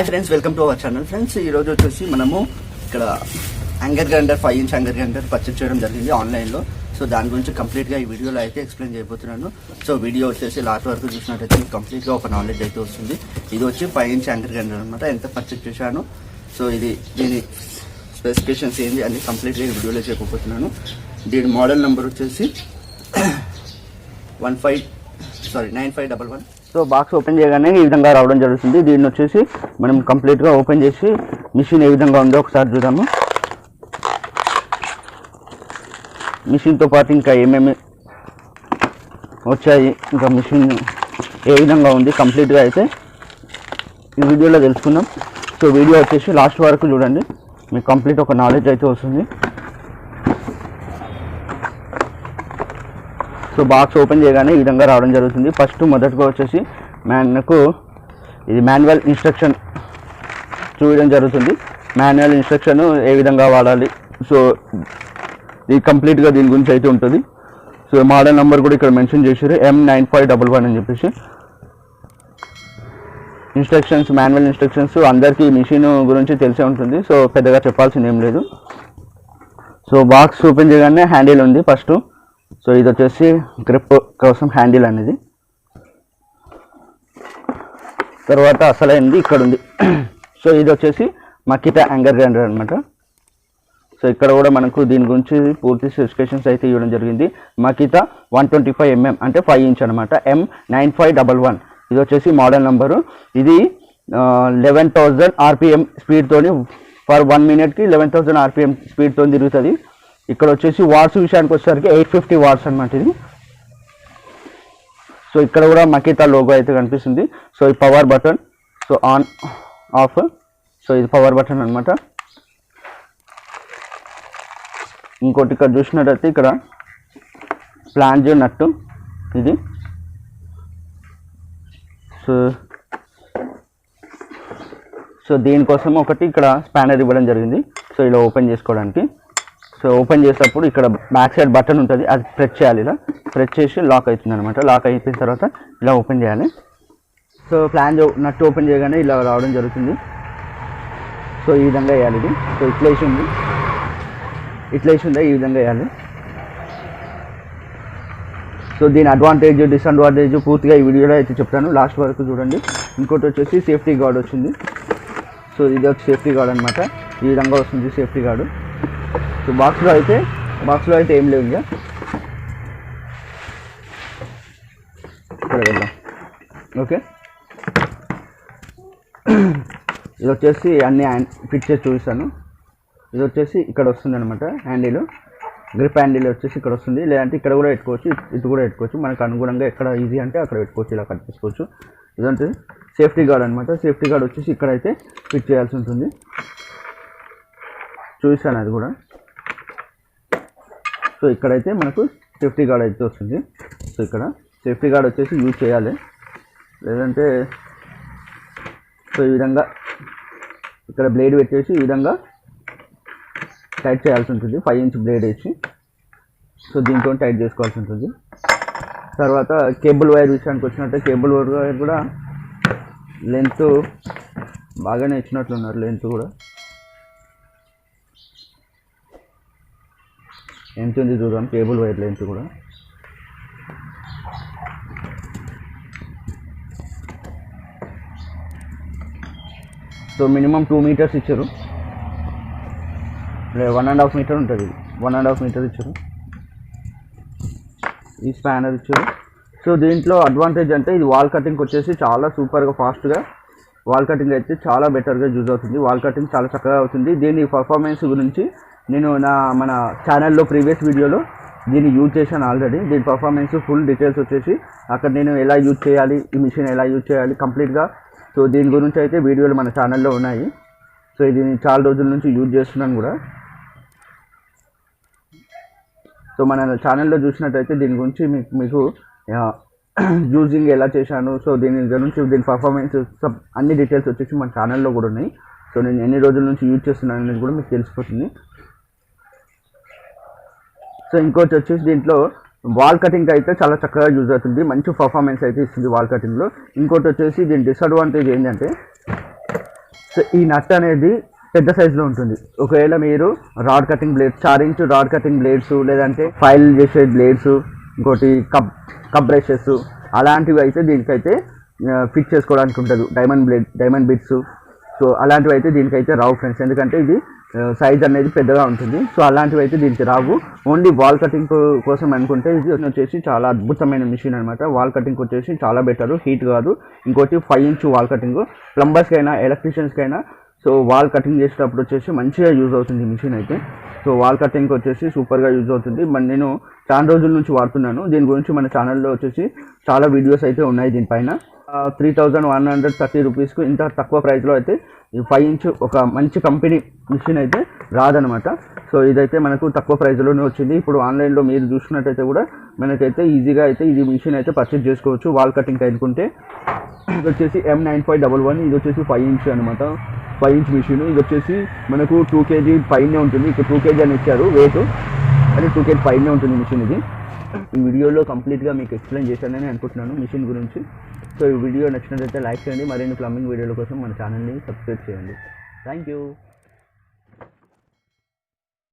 Hi friends, welcome to our channel. Friends, ఈరోజు వచ్చేసి మనము ఇక్కడ anger grinder 5 inch anger grinder purchase చేయడం జరిగింది ఆన్లైన్లో. సో దాని గురించి కంప్లీట్గా ఈ వీడియోలో అయితే ఎక్స్ప్లెయిన్ చేయబోతున్నాను. సో వీడియో వచ్చేసి లాస్ట్ వరకు చూసినట్టయితే మీకు కంప్లీట్గా ఒక నాలెడ్జ్ అయితే వస్తుంది. ఇది వచ్చి 5 ఇంచ్ యాంగర్ గ్రైండర్ అనమాట. ఎంత పర్చేస్ చేశాను, సో దీని స్పెసిఫికేషన్స్ ఏంటి అన్ని కంప్లీట్గా ఈ వీడియోలో చెప్పబోతున్నాను. దీని మోడల్ నెంబర్ వచ్చేసి 9511. సో బాక్స్ ఓపెన్ చేయగానే ఈ విధంగా రావడం జరుగుతుంది. దీన్ని వచ్చేసి మనం కంప్లీట్గా ఓపెన్ చేసి మిషన్ ఏ విధంగా ఉందో ఒకసారి చూద్దాము. మిషన్తో పాటు ఇంకా ఏమేమి వచ్చాయి, ఇంకా మిషన్ ఏ విధంగా ఉంది కంప్లీట్గా అయితే ఈ వీడియోలో తెలుసుకుందాం. సో వీడియో వచ్చేసి లాస్ట్ వరకు చూడండి, మీకు కంప్లీట్ ఒక నాలెడ్జ్ అయితే వస్తుంది. సో బాక్స్ ఓపెన్ చేయగానే ఈ విధంగా రావడం జరుగుతుంది. ఫస్ట్ మొదటగా వచ్చేసి మనకు ఇది మాన్యువల్ ఇన్స్ట్రక్షన్ చూడడం జరుగుతుంది. మాన్యువల్ ఇన్స్ట్రక్షన్ ఏ విధంగా వాడాలి, సో ఇది కంప్లీట్గా దీని గురించి అయితే ఉంటుంది. సో మోడల్ నెంబర్ కూడా ఇక్కడ మెన్షన్ చేశారు, M9511 అని చెప్పేసి. ఇన్స్ట్రక్షన్స్, మాన్యువల్ ఇన్స్ట్రక్షన్స్ అందరికీ మిషన్ గురించి తెలిసే ఉంటుంది, సో పెద్దగా చెప్పాల్సింది ఏం లేదు. సో బాక్స్ ఓపెన్ చేయగానే హ్యాండిల్ ఉంది ఫస్ట్. సో ఇది వచ్చేసి గ్రిప్ కోసం హ్యాండిల్ అనేది. తర్వాత అసలైంది ఇక్కడ ఉంది. సో ఇది వచ్చేసి మకిటా యాంగర్ గ్రైండర్ అనమాట. సో ఇక్కడ కూడా మనకు దీని గురించి పూర్తి స్పెసిఫికేషన్స్ అయితే ఇవ్వడం జరిగింది. మకిటా 125 mm అంటే 5 ఇంచ్ అనమాట. M9511 ఇది వచ్చేసి మోడల్ నెంబరు. ఇది 11,000 RPM స్పీడ్తోని ఫర్ 1 minute 11,000 RPM స్పీడ్తో తిరుగుతుంది. ఇక్కడ వచ్చేసి వాట్స్ విషయానికి వచ్చేసరికి 850 వాట్స్ అనమాట ఇది. సో ఇక్కడ కూడా మకిటా లోగో అయితే కనిపిస్తుంది. సో ఈ power button, so on off, so ఇది పవర్ బటన్ అనమాట. ఇంకోటి ఇక్కడ చూసినట్టయితే ఇక్కడ ప్లాంజ్ నట్టు ఇది. సో దీనికోసం ఒకటి ఇక్కడ స్పానర్ ఇవ్వడం జరిగింది. సో ఇలా ఓపెన్ చేసుకోవడానికి. సో ఓపెన్ చేసేటప్పుడు ఇక్కడ బ్యాక్ సైడ్ బటన్ ఉంటుంది, అది ప్రెస్ చేయాలి. ఇలా ప్రెస్ చేసి లాక్ అవుతుంది అనమాట. లాక్ అయిపోయిన తర్వాత ఇలా ఓపెన్ చేయాలి. సో ఫ్లాంజ్ నట్టు ఓపెన్ చేయగానే ఇలా రావడం జరుగుతుంది. సో ఈ విధంగా వేయాలి ఇది. సో ఇట్లా వేసి ఉందా, ఈ విధంగా వేయాలి. సో దీని అడ్వాంటేజ్, డిసడ్వాంటేజ్ పూర్తిగా ఈ వీడియోలో అయితే చెప్తాను, లాస్ట్ వరకు చూడండి. ఇంకోటి వచ్చేసి సేఫ్టీ గార్డ్ వచ్చింది. సో ఇది ఒక సేఫ్టీ గార్డ్ అనమాట. ఈ విధంగా వస్తుంది సేఫ్టీ గార్డు. సో బాక్స్లో అయితే ఏం లేవు. ఇంకా ఇక్కడ వెళ్దాం. ఓకే, ఇది వచ్చేసి అన్ని ఫిట్ చేసి చూపిస్తాను. ఇది వచ్చేసి ఇక్కడ వస్తుంది అనమాట హ్యాండిల్. గ్రిప్ హ్యాండిల్ వచ్చేసి ఇక్కడ వస్తుంది, లేదంటే ఇక్కడ కూడా పెట్టుకోవచ్చు, ఇటు కూడా పెట్టుకోవచ్చు. మనకు అనుగుణంగా ఎక్కడ ఈజీ అంటే అక్కడ పెట్టుకోవచ్చు, ఇలా కట్ చేసుకోవచ్చు. ఇదంటే సేఫ్టీ గార్డ్ అనమాట. సేఫ్టీ గార్డ్ వచ్చేసి ఇక్కడైతే ఫిట్ చేయాల్సి ఉంటుంది. చూపిస్తాను అది కూడా. సో ఇక్కడైతే మనకు సేఫ్టీ గార్డ్ అయితే వస్తుంది. సో ఇక్కడ సేఫ్టీ గార్డ్ వచ్చేసి యూజ్ చేయాలి, లేదంటే సో ఈ విధంగా ఇక్కడ బ్లేడ్ పెట్టేసి ఈ విధంగా టైట్ చేయాల్సి ఉంటుంది. 5 ఇంచ్ బ్లేడ్ వేసి సో దీంతో టైట్ చేసుకోవాల్సి ఉంటుంది. తర్వాత కేబుల్ వైర్ విషయానికి వచ్చినట్టే కేబుల్ వైర్ కూడా లెంత్ బాగానే ఇచ్చినట్లున్నారు. లెంత్ కూడా ఎంత ఉంది చూద్దాం. కేబుల్ వైర్ లెంత్ కూడా సో మినిమం 2 meters ఇచ్చారు, 1.5 meter ఉంటుంది. 1.5 meter ఇచ్చారు. ఈ స్పానర్ ఇచ్చారు. సో దీంట్లో అడ్వాంటేజ్ అంటే ఇది వాల్ కటింగ్కి వచ్చేసి చాలా సూపర్గా ఫాస్ట్గా వాల్ కటింగ్ అయితే చాలా బెటర్గా యూజ్ అవుతుంది. వాల్ కటింగ్ చాలా చక్కగా అవుతుంది. దీని పర్ఫార్మెన్స్ గురించి నేను మన ఛానల్లో ప్రీవియస్ వీడియోలో దీన్ని యూజ్ చేశాను ఆల్రెడీ. దీని పర్ఫార్మెన్స్ ఫుల్ డీటెయిల్స్ వచ్చేసి అక్కడ నేను ఎలా యూజ్ చేయాలి, ఈ మిషన్ ఎలా యూజ్ చేయాలి కంప్లీట్గా, సో దీని గురించి అయితే వీడియోలు మన ఛానల్లో ఉన్నాయి. సో ఇది నేను చాలా రోజుల నుంచి యూజ్ చేస్తున్నాను కూడా. సో మన ఛానల్లో చూసినట్టయితే దీని గురించి మీకు యూజింగ్ ఎలా చేశాను, సో దీని గురించి దీని పర్ఫార్మెన్స్ అన్ని డీటెయిల్స్ వచ్చేసి మన ఛానల్లో కూడా ఉన్నాయి. సో నేను ఎన్ని రోజుల నుంచి యూజ్ చేస్తున్నాను అనేది కూడా మీకు తెలిసిపోతుంది. సో ఇంకోటి వచ్చేసి దీంట్లో వాల్ కటింగ్ అయితే చాలా చక్కగా యూజ్ అవుతుంది, మంచి పర్ఫార్మెన్స్ అయితే ఇస్తుంది వాల్ కటింగ్లో. ఇంకోటి వచ్చేసి దీని డిసడ్వాంటేజ్ ఏంటంటే సో ఈ నట్ అనేది పెద్ద సైజులో ఉంటుంది. ఒకవేళ మీరు rod cutting blades 4 inch rod cutting blades లేదంటే ఫైల్ చేసే బ్లేడ్స్ ఇంకోటి కప్ బ్రషెస్ అలాంటివి అయితే దీనికైతే ఫిక్స్ చేసుకోవడానికి ఉంటుంది. డైమండ్ బిట్స్ సో అలాంటివి అయితే దీనికైతే రావు ఫ్రెండ్స్, ఎందుకంటే ఇది సైజ్ అనేది పెద్దగా ఉంటుంది. సో అలాంటివి అయితే దీనికి రావు. ఓన్లీ వాల్ కటింగ్ కోసం అనుకుంటే ఇది వచ్చేసి చాలా అద్భుతమైన మిషన్ అనమాట. వాల్ కటింగ్ వచ్చేసి చాలా బెటర్, హీట్ కాదు. ఇంకోటి 5 ఇంచ్ వాల్ కటింగ్ ప్లంబర్స్కైనా ఎలక్ట్రీషియన్స్కైనా సో వాల్ కటింగ్ చేసేటప్పుడు వచ్చేసి మంచిగా యూజ్ అవుతుంది మిషన్ అయితే. సో వాల్ కటింగ్ వచ్చేసి సూపర్గా యూజ్ అవుతుంది. నేను చాలా రోజుల నుంచి వాడుతున్నాను. దీని గురించి మన ఛానల్లో వచ్చేసి చాలా వీడియోస్ అయితే ఉన్నాయి. దీనిపైన 3130 రూపీస్కు ఇంత తక్కువ ప్రైస్లో అయితే ఈ 5 ఇంచ్ ఒక మంచి కంపెనీ మిషన్ అయితే రాదనమాట. సో ఇదైతే మనకు తక్కువ ప్రైస్లోనే వచ్చింది. ఇప్పుడు ఆన్లైన్లో మీరు చూసుకున్నట్టయితే కూడా మనకైతే ఈజీగా అయితే ఇది మిషన్ అయితే పర్చేజ్ చేసుకోవచ్చు వాల్ కటింగ్ అనుకుంటే. ఇది వచ్చేసి M9511, ఇది వచ్చేసి 5 ఇంచ్ అనమాట. 5 ఇంచ్ మిషన్. ఇది వచ్చేసి మనకు 2 kg పైనే ఉంటుంది. ఇక్కడ 2 kg అని ఇచ్చారు వెయిట్, అది 2 kg పైనే ఉంటుంది మిషన్ ఇది. ఈ వీడియోలో కంప్లీట్గా మీకు ఎక్స్ప్లెయిన్ చేశానని అనుకుంటున్నాను మిషన్ గురించి. సో ఈ వీడియో నచ్చినట్లయితే లైక్ చేయండి. మరిన్ని ప్లంబింగ్ వీడియోల కోసం మన ఛానల్ని సబ్స్క్రైబ్ చేయండి. Thank you.